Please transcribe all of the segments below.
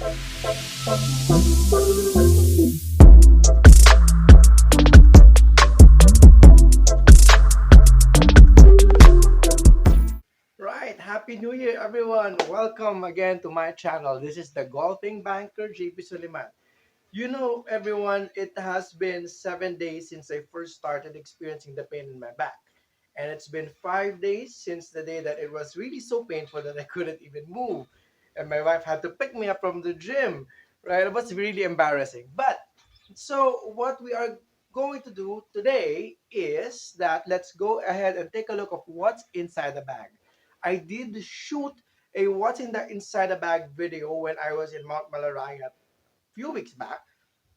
Right, Happy New Year, everyone. Welcome again to my channel. This is the Golfing Banker, JP Suleiman. You know, everyone, it has been 7 days since I first started experiencing the pain in my back. And it's been 5 days since the day that it was really so painful that I couldn't even move. And my wife had to pick me up from the gym, right? It was really embarrassing. But so, what we are going to do today is that let's go ahead and take a look of what's inside the bag. I did shoot a what's in the inside the bag video when I was in Mount Malaray few weeks back.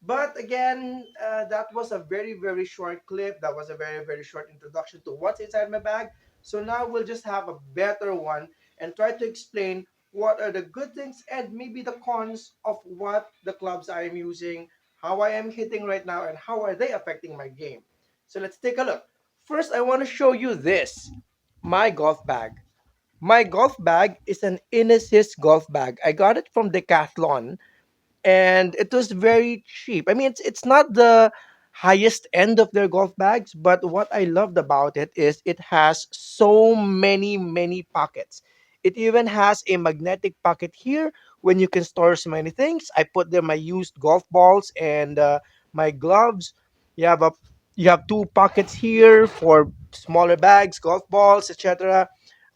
But again, that was a very, very short clip. That was a very, very short introduction to what's inside my bag. So now we'll just have a better one and try to explain what are the good things and maybe the cons of what the clubs I am using, how I am hitting right now, and how are they affecting my game. So let's take a look. First, I want to show you this, my golf bag. My golf bag is an Inesis golf bag. I got it from Decathlon and it was very cheap. I mean, it's not the highest end of their golf bags, but what I loved about it is it has so many pockets. It even has a magnetic pocket here when you can store so many things. I put there my used golf balls and my gloves. You have a you have two pockets here for smaller bags, golf balls, etc.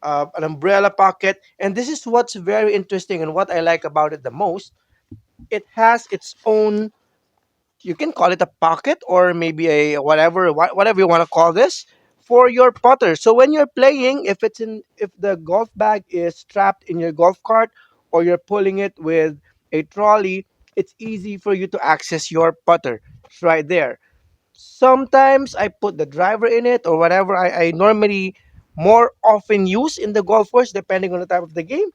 An umbrella pocket, and this is what's very interesting and what I like about it the most. It has its own, you can call it a pocket or maybe a whatever you want to call this, for your putter. So when you're playing, if the golf bag is strapped in your golf cart or you're pulling it with a trolley, it's easy for you to access your putter. It's right there. Sometimes I put the driver in it or whatever I normally more often use in the golf course depending on the type of the game.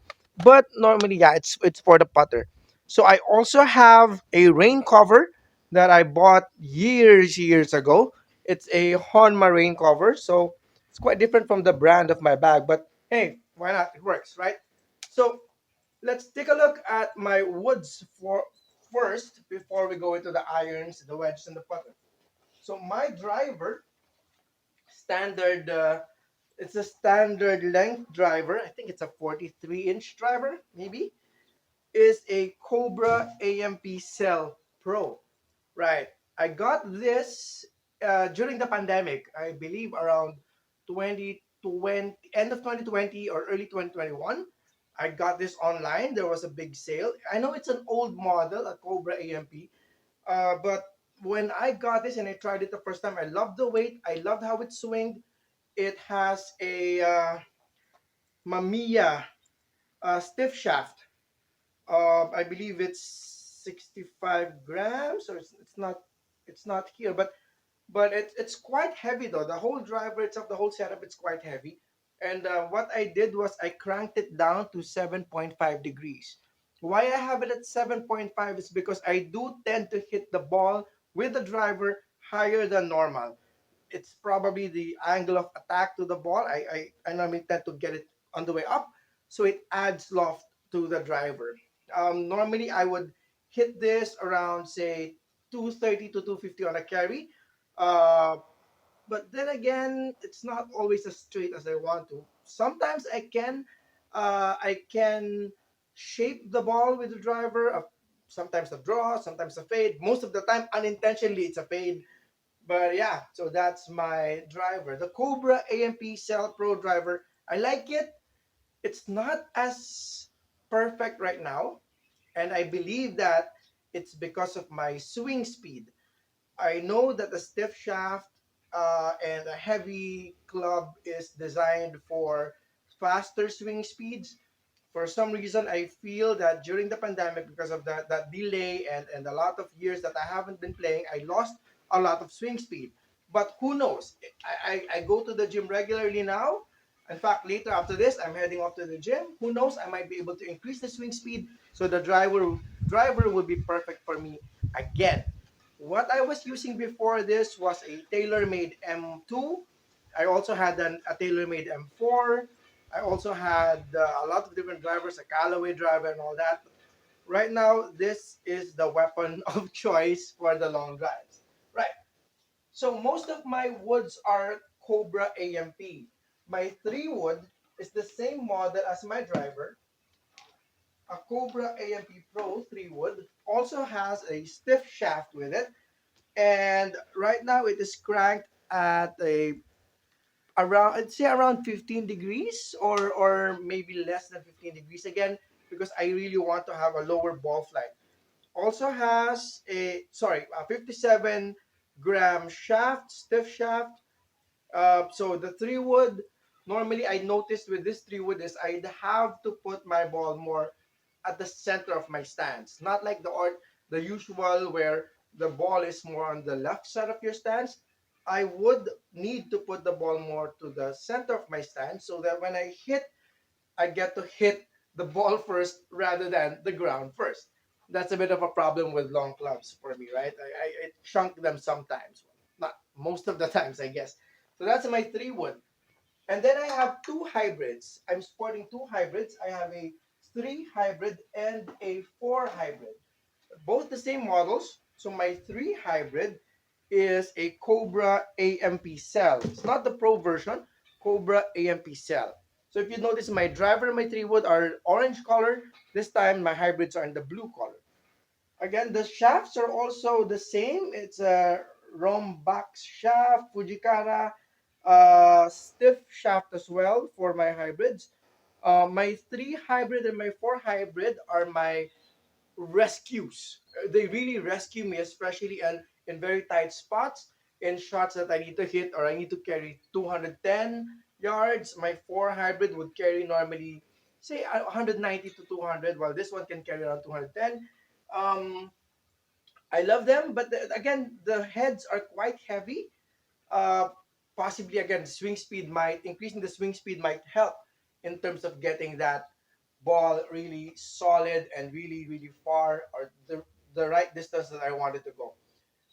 But normally, yeah, it's for the putter. So I also have a rain cover that I bought years ago. It's a Honma rain cover, so it's quite different from the brand of my bag. But hey, why not? It works, right? So let's take a look at my woods for first before we go into the irons, the wedges, and the putter. So my driver, standard, it's a standard length driver. I think it's a 43-inch driver, maybe. Is a Cobra AMP Cell Pro. Right. I got this during the pandemic. I believe around 2020, end of 2020 or early 2021. I got this online. There was a big sale. I know it's an old model, a Cobra AMP, but when I got this and I tried it the first time, I loved the weight. I loved how it swinged. It has a Mamiya stiff shaft. I believe it's 65 grams, or it's not here, but it's quite heavy though. The whole driver itself, the whole setup, it's quite heavy. And what I did was I cranked it down to 7.5 degrees. Why I have it at 7.5 is because I do tend to hit the ball with the driver higher than normal. It's probably the angle of attack to the ball. I normally tend to get it on the way up, so it adds loft to the driver. Normally, I would hit this around say 230 to 250 on a carry. Uh, but then again, it's not always as straight as I want to. Sometimes I can shape the ball with the driver. Sometimes a draw, sometimes a fade. Most of the time, unintentionally, it's a fade. But yeah, so that's my driver. The Cobra AMP Cell Pro driver. I like it. It's not as perfect right now. And I believe that it's because of my swing speed. I know that the stiff shaft and a heavy club is designed for faster swing speeds. For some reason, I feel that during the pandemic, because of that delay and a lot of years that I haven't been playing, I lost a lot of swing speed. But who knows? I go to the gym regularly now. In fact, later after this, I'm heading off to the gym. Who knows? I might be able to increase the swing speed so the driver will be perfect for me again. What I was using before this was a tailor-made M2. I also had a tailor-made M4. I also had a lot of different drivers, a Callaway driver and all that. right now, this is the weapon of choice for the long drives. Right. So most of my woods are Cobra AMP. My 3 wood is the same model as my driver, a Cobra AMP Pro 3 wood. Also has a stiff shaft with it, and right now it is cranked at a around, I'd say around 15 degrees, or maybe less than 15 degrees again, because I really want to have a lower ball flight. Also has a 57-gram shaft, stiff shaft. So the 3 wood, normally I noticed with this 3 wood is I'd have to put my ball more at the center of my stance, not like the usual where the ball is more on the left side of your stance. I would need to put the ball more to the center of my stance so that when I hit, I get to hit the ball first rather than the ground first. That's a bit of a problem with long clubs for me, right? I chunk them sometimes, not most of the times, I guess. So that's my 3 wood. And then I have 2 hybrids. I'm sporting 2 hybrids. I have a 3 hybrid and a 4 hybrid. Both the same models. So my 3 hybrid is a Cobra AMP cell. It's not the Pro version, Cobra AMP cell. So if you notice, my driver and my 3 wood are orange color. This time my hybrids are in the blue color. Again, the shafts are also the same. It's a Rombax shaft, Fujikara, stiff shaft as well for my hybrids. My 3 hybrid and my 4 hybrid are my rescues. They really rescue me, especially in very tight spots, in shots that I need to hit or I need to carry 210 yards. My 4 hybrid would carry normally, say, 190 to 200, while this one can carry around 210. Um, I love them, but again, the heads are quite heavy. Uh, Possibly again, increasing the swing speed might help in terms of getting that ball really solid and really far, or the right distance that I wanted to go.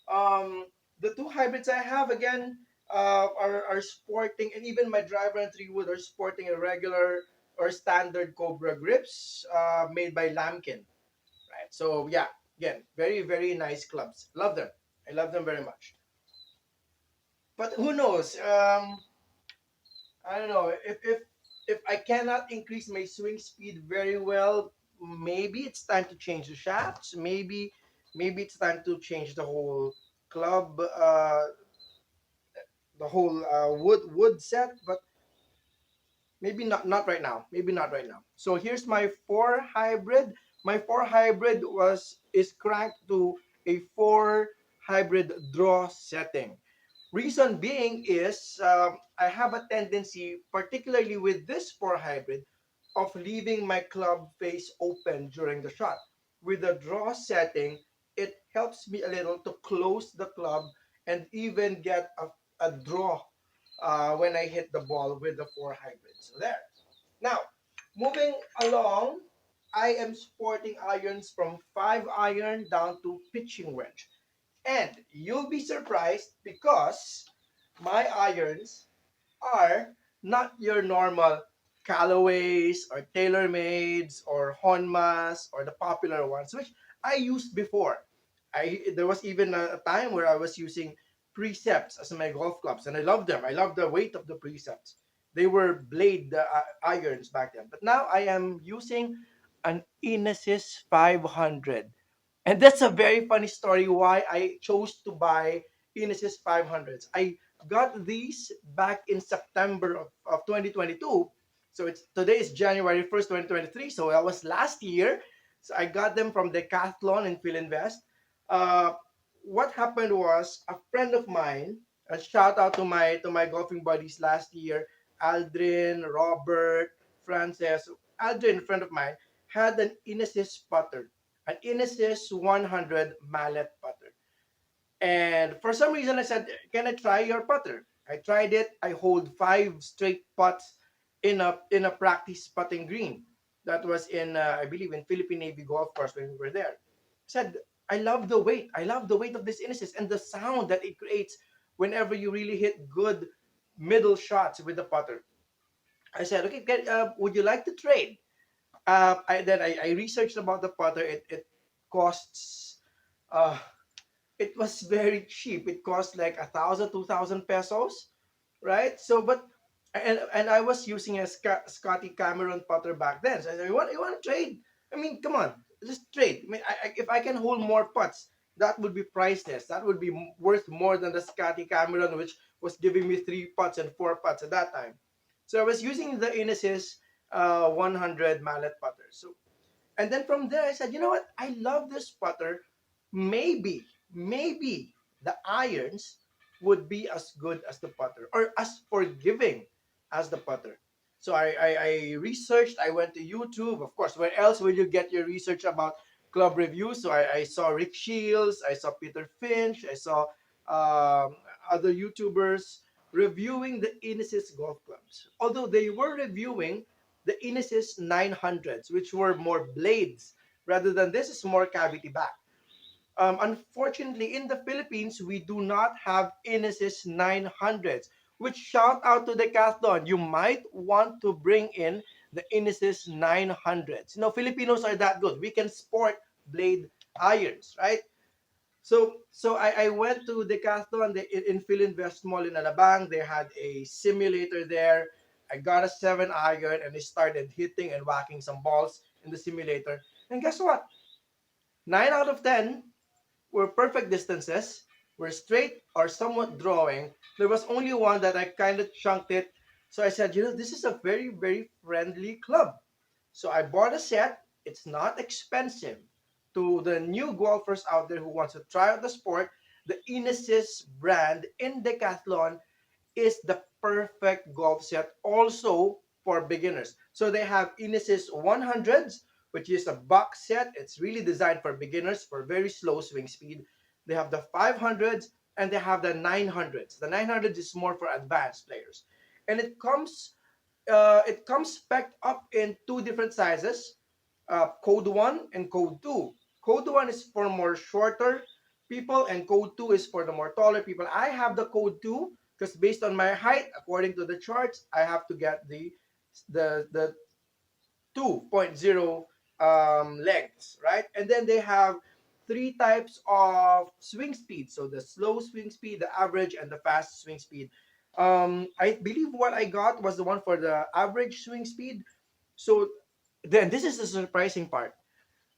Um, the 2 hybrids I have again are sporting, and even my driver and 3 wood are sporting a regular or standard Cobra grips made by Lamkin. Right. So yeah, again, very nice clubs. Love them. I love them very much. But who knows? I don't know if I cannot increase my swing speed very well. Maybe it's time to change the shafts. Maybe it's time to change the whole club, the whole wood set. But maybe not right now. Maybe not right now. So here's my 4 hybrid. My 4 hybrid is cranked to a 4 hybrid draw setting. Reason being is I have a tendency, particularly with this 4 hybrid, of leaving my club face open during the shot. With the draw setting, it helps me a little to close the club and even get a draw when I hit the ball with the 4 hybrid. So there. Now, moving along, I am sporting irons from 5 iron down to pitching wedge. And you'll be surprised because my irons are not your normal Callaways or TaylorMades or Honmas or the popular ones, which I used before. There was even a time where I was using Precepts as my golf clubs, and I love them. I love the weight of the Precepts. They were blade irons back then, but now I am using an Inesis 500. And that's a very funny story why I chose to buy Inesis 500s. I got these back in September of 2022. So today is January 1st, 2023. So that was last year. So I got them from Decathlon in Philinvest. Uh, what happened was a friend of mine, a shout out to my golfing buddies last year, Aldrin, Robert, Frances. Aldrin, a friend of mine, had an Inesis putter, an Inesis 100 mallet putter. And for some reason, I said, "Can I try your putter?" I tried it. I hold 5 straight putts in a practice putting green. That was in I believe in Philippine Navy Golf Course when we were there. I said, "I love the weight. I love the weight of this Inesis and the sound that it creates whenever you really hit good middle shots with the putter." I said, "Okay, would you like to trade?" I researched about the putter. It costs uh it was very cheap. It cost like 1,000, 2,000 pesos, right? So, but and I was using a Scotty Cameron putter back then. So I said, you want to trade? I mean, come on, just trade. I mean, if I can hold more putts, that would be priceless. That would be worth more than the Scotty Cameron, which was giving me 3 putts and 4 putts at that time. So I was using the Inesis 100 mallet putter. So and then from there, I said, you know what? I love this putter. Maybe the irons would be as good as the putter or as forgiving as the putter. So I researched, I went to YouTube. Of course, where else will you get your research about club reviews? So I saw Rick Shields, I saw Peter Finch, I saw other YouTubers reviewing the Inesis golf clubs. Although they were reviewing the Inesis 900s, which were more blades rather than this is more cavity back. Unfortunately, in the Philippines, we do not have Inesis 900s, which shout out to Decathlon. You might want to bring in the Inesis 900s. You know, Filipinos are that good. We can sport blade irons, right? So I went to Decathlon in Philinvest Mall in Alabang. They had a simulator there. I got a 7 iron and I started hitting and whacking some balls in the simulator. And guess what? 9 out of 10 were perfect distances, were straight or somewhat drawing. There was only one that I kind of chunked it. So I said, this is a very, very friendly club. So I bought a set. It's not expensive. To the new golfers out there who wants to try out the sport, the Inesis brand in Decathlon is the perfect golf set also for beginners. So they have Inesis 100s, which is a box set. It's really designed for beginners for very slow swing speed. They have the 500s and they have the 900s. The 900s is more for advanced players. And it comes spec up in two different sizes, code 1 and code 2. Code 1 is for more shorter people and code 2 is for the more taller people. I have the code 2 because based on my height, according to the charts, I have to get the 2.0 lengths, right? And then they have three types of swing speed. So the slow swing speed, the average, and the fast swing speed. I believe what I got was the one for the average swing speed. So then this is the surprising part.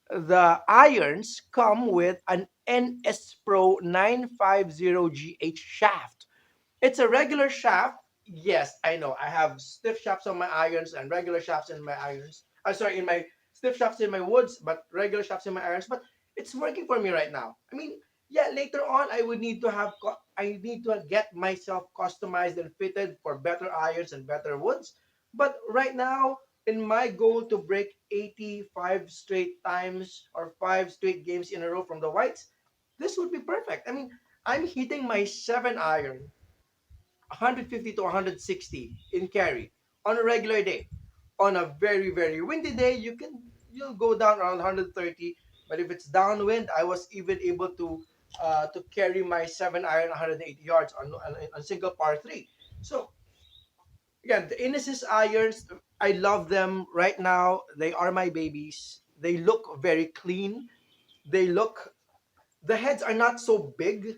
The irons come with an NS Pro 950GH shaft. It's a regular shaft. Yes, I know. I have stiff shafts on my irons and regular shafts in my irons. I'm sorry, in my stiff shafts in my woods, but regular shafts in my irons. But it's working for me right now. I mean, yeah, later on I would need to I need to get myself customized and fitted for better irons and better woods. But right now, in my goal to break 85 straight times or 5 straight games in a row from the whites, this would be perfect. I mean, I'm hitting my 7 iron 150 to 160 in carry on a regular day. On a very very windy day, you'll go down around 130. But if it's downwind, I was even able to carry my 7 iron 180 yards on single par three. So again, the Inesis irons, I love them right now. They are my babies. They look very clean. They look the heads are not so big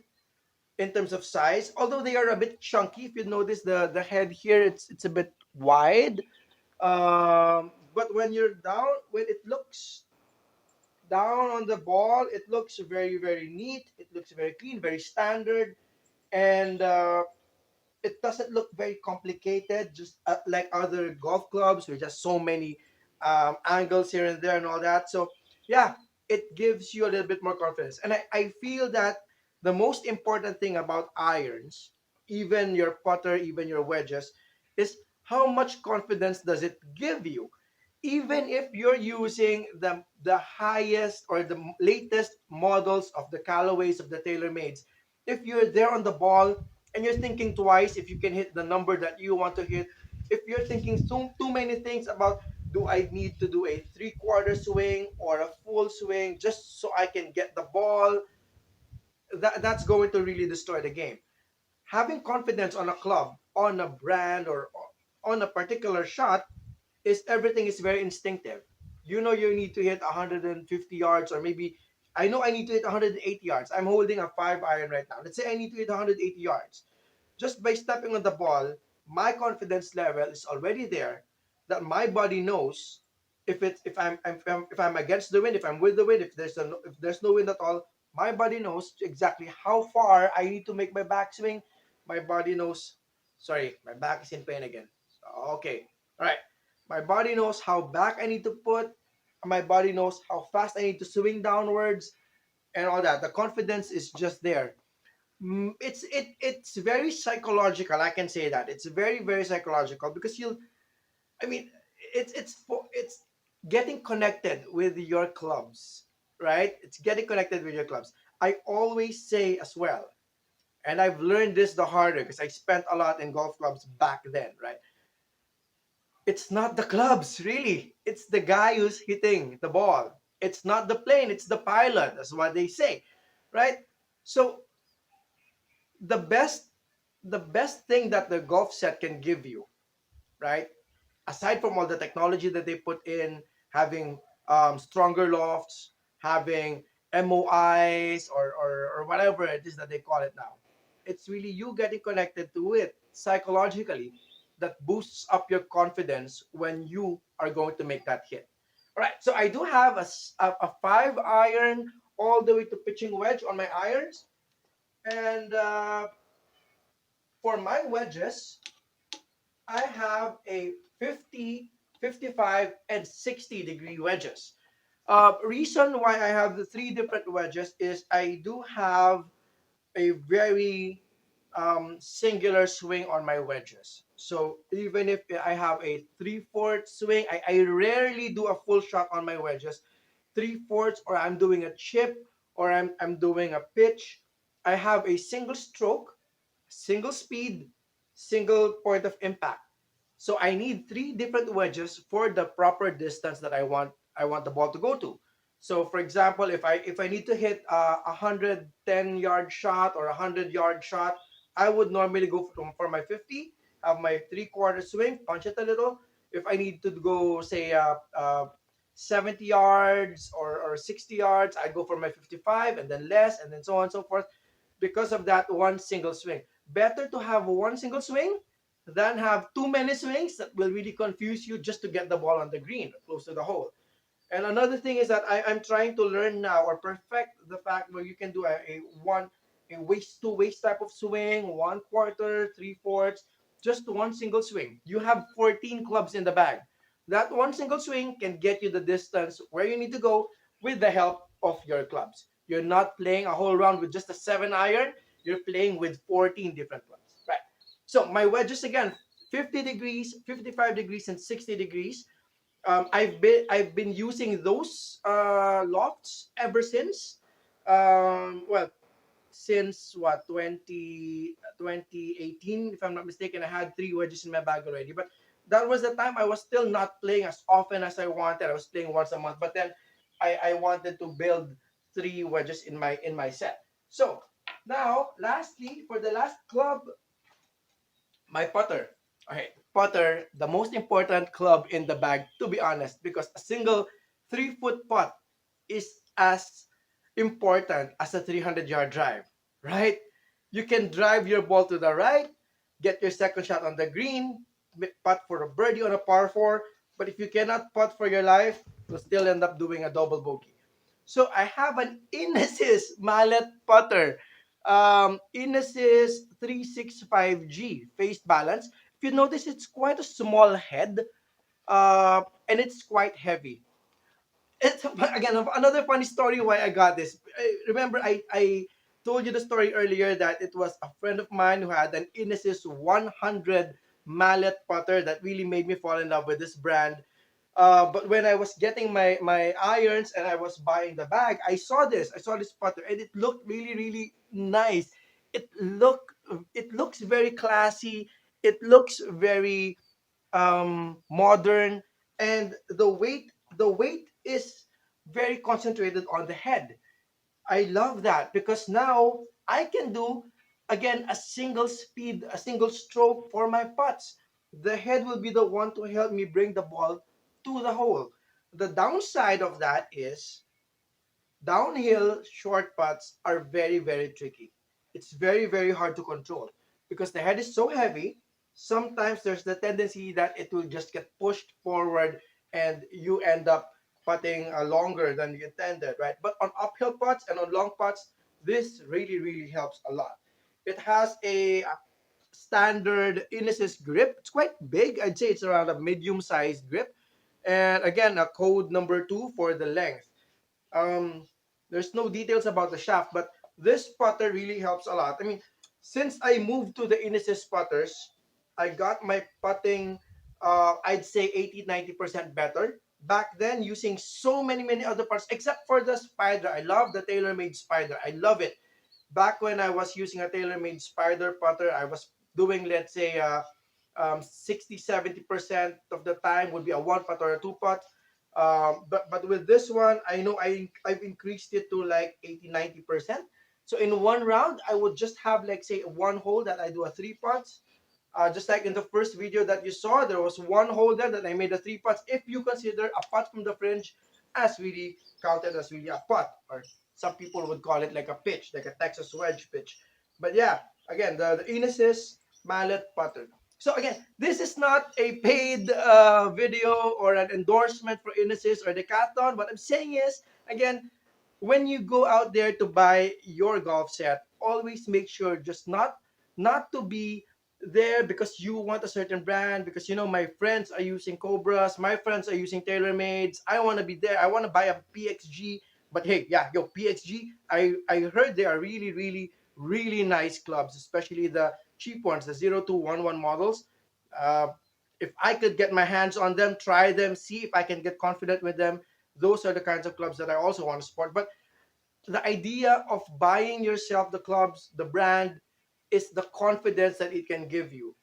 in terms of size, although they are a bit chunky. If you notice the head here, it's a bit wide. But when you're down, when it looks down on the ball, it looks very very neat. It looks very clean, very standard, and it doesn't look very complicated, just like other golf clubs with just so many angles here and there and all that. So, yeah, it gives you a little bit more confidence. And I feel that the most important thing about irons, even your putter, even your wedges, is how much confidence does it give you? Even if you're using the highest or the latest models of the Callaways of the TaylorMades, if you're there on the ball and you're thinking twice if you can hit the number that you want to hit, if you're thinking too many things about do I need to do a three-quarter swing or a full swing just so I can get the ball, that's going to really destroy the game. Having confidence on a club, on a brand, or on a particular shot is everything is very instinctive. You know you need to hit 150 yards, or maybe I know I need to hit 180 yards. I'm holding a 5 iron right now. Let's say I need to hit 180 yards. Just by stepping on the ball, my confidence level is already there, that my body knows if I'm against the wind, if I'm with the wind, if there's no wind at all, my body knows exactly how far I need to make my backswing. My body knows. Sorry, my back is in pain again. Okay, all right. My body knows how back I need to put. My body knows how fast I need to swing downwards and all that. The confidence is just there. It's very psychological. I can say that it's very psychological because you'll. I mean, it's getting connected with your clubs, right? It's getting connected with your clubs. I always say as well, and I've learned this the harder because I spent a lot in golf clubs back then, right? It's not the clubs, really. It's the guy who's hitting the ball. It's not the plane, it's the pilot. That's what they say, right? So the best the best thing that the golf set can give you, right? Aside from all the technology that they put in, having stronger lofts, having MOIs, or whatever it is that they call it now, it's really you getting connected to it psychologically that boosts up your confidence when you are going to make that hit. All right, so I do have a 5 iron all the way to pitching wedge on my irons. And for my wedges, I have a 50, 55, and 60-degree wedges. Reason why I have the three different wedges is I do have a very singular swing on my wedges. So even if I have a 3/4 swing, I rarely do a full shot on my wedges. 3/4, or I'm doing a chip, or I'm doing a pitch. I have a single stroke, single speed, single point of impact. So I need three different wedges for the proper distance that I want the ball to go to. So for example, if I need to hit a 110-yard shot or a 100-yard shot, I would normally go for my 50, have my 3/4 swing, punch it a little. If I need to go say 70 yards or 60 yards, I go for my 55 and then less and then so on and so forth, because of that one single swing. Better to have one single swing than have too many swings that will really confuse you just to get the ball on the green close to the hole. And another thing is that I'm trying to learn now or perfect the fact where you can do a waist to waist type of swing, 1/4, 3/4, just one single swing. You have 14 clubs in the bag. That one single swing can get you the distance where you need to go with the help of your clubs. You're not playing a whole round with just a 7 iron. You're playing with 14 different clubs. Right. So my wedges again, 50 degrees, 55 degrees, and 60 degrees. I've been using those lofts ever since. Well, since what 2018, if I'm not mistaken. I had three wedges in my bag already, but that was the time I was still not playing as often as I wanted. I was playing once a month, but then I wanted to build three wedges in my set. So now, lastly, for the last club, my putter. Okay, putter, the most important club in the bag, to be honest, because a single 3-foot putt is as important as a 300-yard drive, right? You can drive your ball to the right, get your second shot on the green, putt for a birdie on a par four, but if you cannot putt for your life, you'll still end up doing a double bogey. So I have an Inesis mallet putter. Inesis 365G face balance. If you notice, it's quite a small head, and it's quite heavy. It's again another funny story why I got this. Remember, I told you the story earlier that it was a friend of mine who had an Inesis 100 mallet putter that really made me fall in love with this brand. But when I was getting my irons and I was buying the bag, I saw this putter, and it looked really nice. It looks very classy. It looks very modern, and the weight is very concentrated on the head. I love that because now I can do again a single speed, a single stroke for my putts. The head will be the one to help me bring the ball to the hole. The downside of that is downhill short putts are very, very tricky. It's very, very hard to control because the head is so heavy. Sometimes there's the tendency that it will just get pushed forward and you end up putting longer than you intended, right? But on uphill putts and on long putts, this really, really helps a lot. It has a standard Inesis grip. It's quite big. I'd say it's around a medium-sized grip. And again, a code number 2 for the length. um there's no details about the shaft, but this putter really helps a lot. I mean, since I moved to the Inesis putters, I got my putting, I'd say 80-90% better. Back then, using so many other parts, except for the spider. I love the tailor-made spider. I love it. Back when I was using a tailor-made spider putter, I was doing, let's say, 60-70% of the time would be a one putt or a two putt. But with this one, I know I've increased it to like 80-90%. So in one round, I would just have, like, say, one hole that I do a three putts. Just like in the first video that you saw, there was one hole there that I made a three putts. If you consider a putt from the fringe as really counted as really a putt, or some people would call it like a pitch, like a Texas wedge pitch. But yeah, again, the Inesis mallet putter. So again, this is not a paid video or an endorsement for Inesis or Decathlon. What I'm saying is, again, when you go out there to buy your golf set, always make sure just not to be there because you want a certain brand, because my friends are using Cobras, my friends are using TaylorMades. I want to be there. I want to buy a PXG. But hey, yeah, yo, PXG, I heard they are really, really, really nice clubs, especially the cheap ones, the 0211 models. Uh, if I could get my hands on them, try them, see if I can get confident with them, those are the kinds of clubs that I also want to support. But the idea of buying yourself the clubs, the brand, is the confidence that it can give you.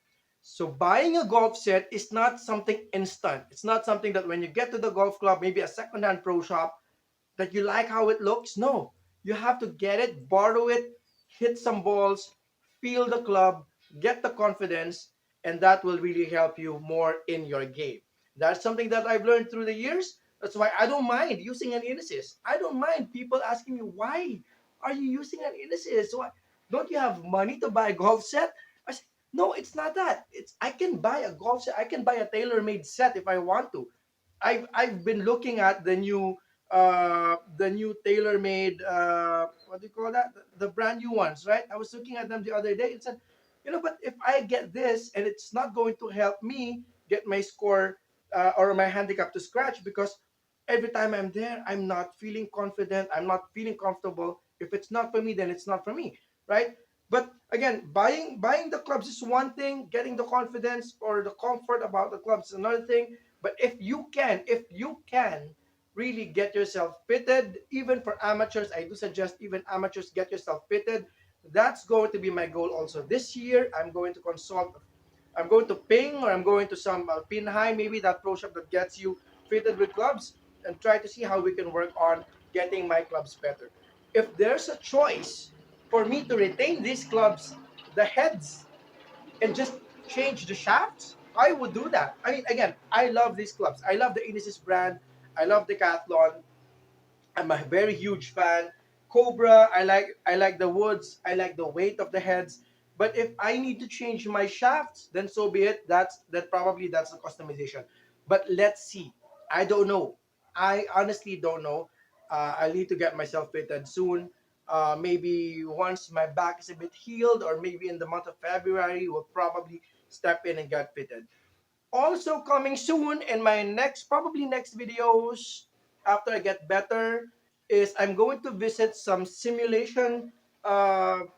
So buying a golf set is not something instant. It's not something that when you get to the golf club, maybe a secondhand pro shop, that you like how it looks. No, you have to get it, borrow it, hit some balls, feel the club, get the confidence, and that will really help you more in your game. That's something that I've learned through the years. That's why I don't mind using an Inesis. I don't mind people asking me, why are you using an Inesis? Why don't you have money to buy a golf set? I say, no, it's not that. It's I can buy a golf set. I can buy a tailor-made set if I want to. I've been looking at the new tailor-made, what do you call that, the brand new ones, right? I was looking at them the other day and said, but if I get this and it's not going to help me get my score, or my handicap to scratch, because every time I'm there, I'm not feeling confident, I'm not feeling comfortable. If it's not for me, then it's not for me, right? But again, buying the clubs is one thing, getting the confidence or the comfort about the clubs is another thing. But if you can really get yourself fitted, even for amateurs, I do suggest even amateurs get yourself fitted. That's going to be my goal also this year. I'm going to Ping, or I'm going to some Pin High, maybe that pro shop that gets you fitted with clubs, and try to see how we can work on getting my clubs better. If there's a choice for me to retain these clubs, the heads, and just change the shafts, I would do that. I mean, again, I love these clubs. I love the Inesis brand. I love Decathlon. I'm a very huge fan. Cobra, I like the woods. I like the weight of the heads. But if I need to change my shafts, then so be it. That's a customization. But let's see. I don't know. I honestly don't know. I need to get myself fitted soon. Maybe once my back is a bit healed, or maybe in the month of February, we'll probably step in and get fitted. Also coming soon in my next videos, after I get better, is I'm going to visit some simulation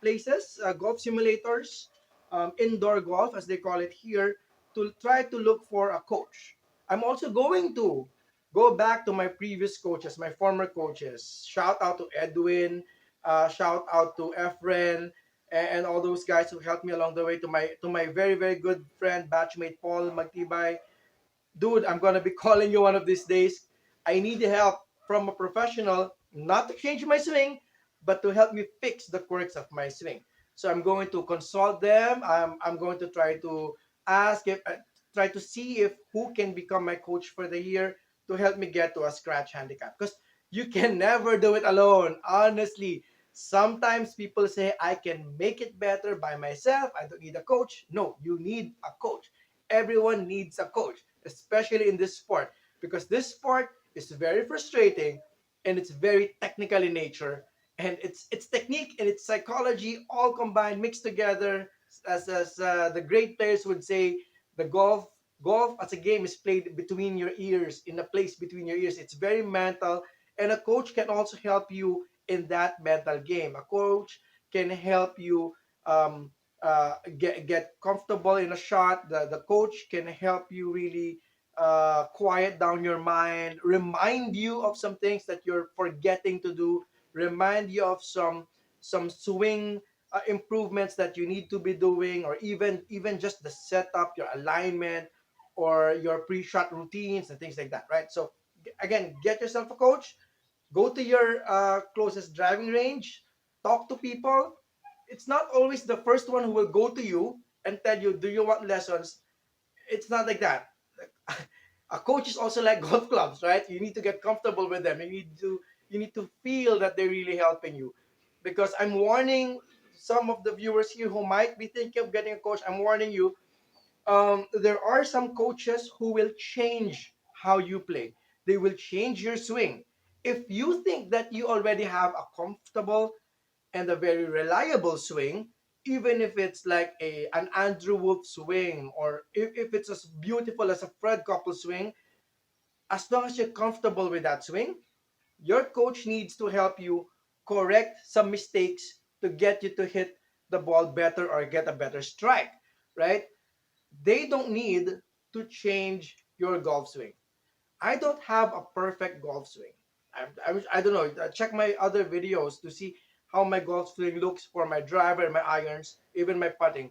places, golf simulators, indoor golf as they call it here, to try to look for a coach. I'm also going to go back to my previous coaches, my former coaches. Shout out to Edwin, shout out to Efren, and all those guys who helped me along the way, to my very, very good friend, batchmate Paul Magtibay. Dude, I'm gonna be calling you one of these days. I need help from a professional, not to change my swing, but to help me fix the quirks of my swing. So I'm going to consult them. I'm going to try to ask if try to see if who can become my coach for the year. to help me get to a scratch handicap, because you can never do it alone. Honestly, sometimes people say I can make it better by myself. I don't need a coach. No, you need a coach. Everyone needs a coach, especially in this sport, because this sport is very frustrating and it's very technical in nature, and it's technique and it's psychology all combined, mixed together. As the great players would say, the golf as a game is played between your ears, in a place between your ears. It's very mental, and a coach can also help you in that mental game. A coach can help you um, get comfortable in a shot. The coach can help you really quiet down your mind, remind you of some things that you're forgetting to do, remind you of some swing improvements that you need to be doing, or even just the setup, your alignment, or your pre-shot routines and things like that, right? So again, get yourself a coach. Go to your closest driving range, talk to people. It's not always the first one who will go to you and tell you, do you want lessons? It's not like that. A coach is also like golf clubs, right? You need to get comfortable with them. You need to feel that they're really helping you. Because I'm warning some of the viewers here who might be thinking of getting a coach. I'm warning you. There are some coaches who will change how you play. They will change your swing. If you think that you already have a comfortable and a very reliable swing, even if it's like an Andrew Wolf swing, or if it's as beautiful as a Fred Couples swing, as long as you're comfortable with that swing, your coach needs to help you correct some mistakes to get you to hit the ball better or get a better strike, right? They don't need to change your golf swing. I don't have a perfect golf swing. I don't know. Check my other videos to see how my golf swing looks for my driver, my irons, even my putting.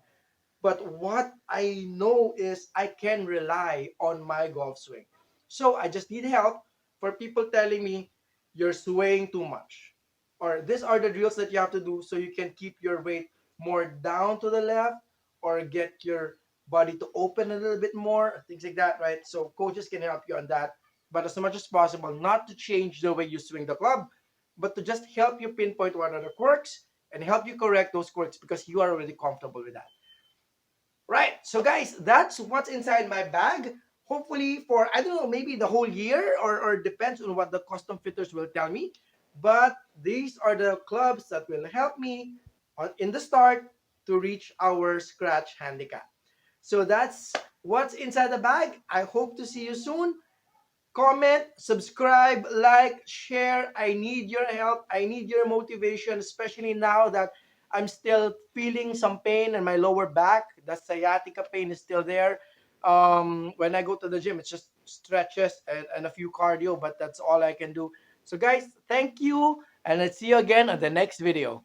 But what I know is I can rely on my golf swing. So I just need help for people telling me you're swaying too much. Or these are the drills that you have to do so you can keep your weight more down to the left, or get your body to open a little bit more, things like that, right? So coaches can help you on that. But as much as possible, not to change the way you swing the club, but to just help you pinpoint what are the quirks and help you correct those quirks because you are already comfortable with that. Right. So guys, that's what's inside my bag. Hopefully for, I don't know, maybe the whole year, or depends on what the custom fitters will tell me. But these are the clubs that will help me in the start to reach our scratch handicap. So that's what's inside the bag. I hope to see you soon. Comment, subscribe, like, share. I need your help. I need your motivation, especially now that I'm still feeling some pain in my lower back. The sciatica pain is still there. When I go to the gym, it's just stretches and a few cardio, but that's all I can do. So, guys, thank you, and let's see you again on the next video.